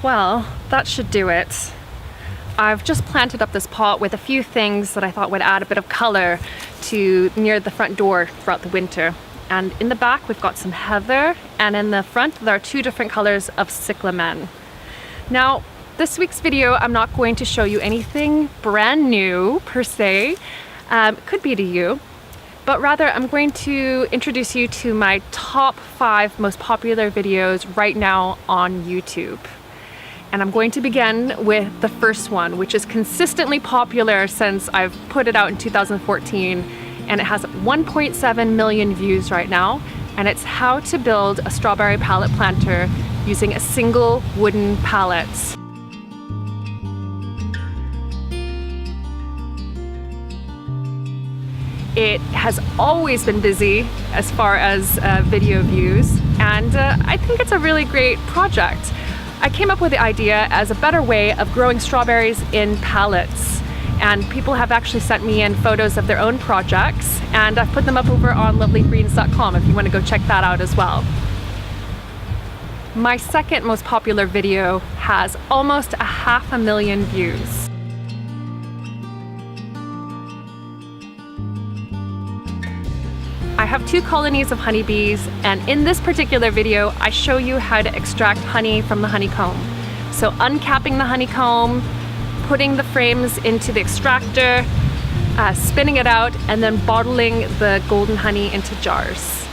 Well, that should do it. I've just planted up this pot with a few things that I thought would add a bit of color to near the front door throughout the winter. And in the back we've got some heather, and in the front there are two different colors of cyclamen. Now, this week's video I'm not going to show you anything brand new per se, could be to you, but rather I'm going to introduce you to my top 5 most popular videos right now on YouTube. And I'm going to begin with the first one, which is consistently popular since I've put it out in 2014, and it has 1.7 million views right now, and it's how to build a strawberry pallet planter using a single wooden pallet. It has always been busy as far as video views, and I think it's a really great project. I came up with the idea as a better way of growing strawberries in pallets, and people have actually sent me in photos of their own projects, and I've put them up over on lovelygreens.com if you want to go check that out as well. My second most popular video has almost 500,000 views. I have 2 colonies of honeybees, and in this particular video I show you how to extract honey from the honeycomb. So uncapping the honeycomb, putting the frames into the extractor, spinning it out, and then bottling the golden honey into jars.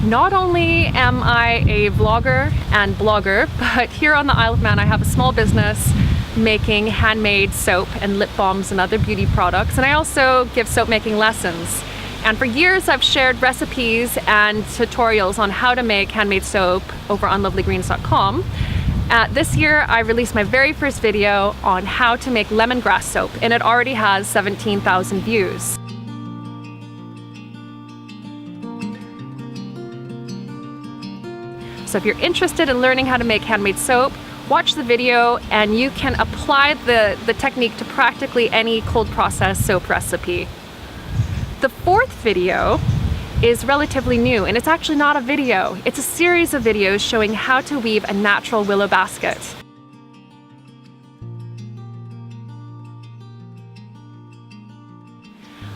Not only am I a vlogger and blogger, but here on the Isle of Man I have a small business making handmade soap and lip balms and other beauty products, and I also give soap making lessons. And for years I've shared recipes and tutorials on how to make handmade soap over on lovelygreens.com. This year I released my very first video on how to make lemongrass soap, and it already has 17,000 views. So if you're interested in learning how to make handmade soap, watch the video and you can apply the technique to practically any cold process soap recipe. The fourth video is relatively new, and it's actually not a video. It's a series of videos showing how to weave a natural willow basket.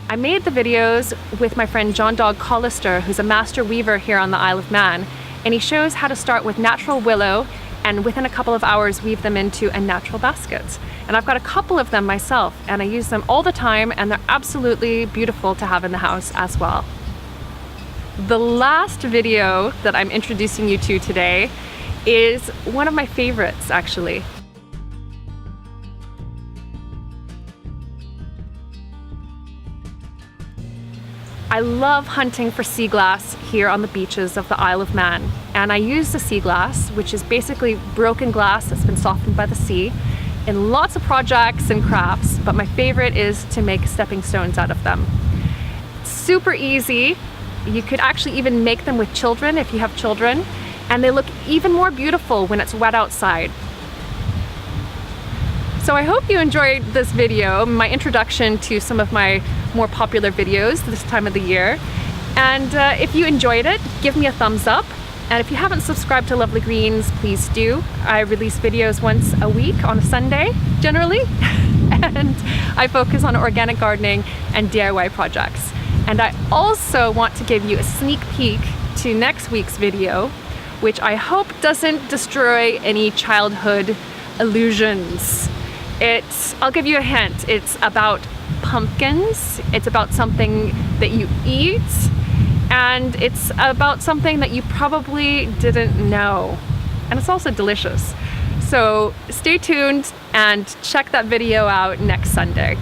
I made the videos with my friend John Dog Collister, who's a master weaver here on the Isle of Man, and he shows how to start with natural willow and within a couple of hours weave them into a natural basket. And I've got a couple of them myself, and I use them all the time, and they're absolutely beautiful to have in the house as well. The last video that I'm introducing you to today is one of my favorites, actually. I love hunting for sea glass here on the beaches of the Isle of Man, and I use the sea glass, which is basically broken glass that's been softened by the sea, in lots of projects and crafts, but my favorite is to make stepping stones out of them. It's super easy. You could actually even make them with children if you have children, and they look even more beautiful when it's wet outside. So I hope you enjoyed this video, my introduction to some of my more popular videos this time of the year. And if you enjoyed it, give me a thumbs up. And if you haven't subscribed to Lovely Greens, please do. I release videos once a week on a Sunday, generally. And I focus on organic gardening and DIY projects. And I also want to give you a sneak peek to next week's video, which I hope doesn't destroy any childhood illusions. I'll give you a hint, it's about pumpkins, it's about something that you eat, and it's about something that you probably didn't know. And it's also delicious. So stay tuned and check that video out next Sunday.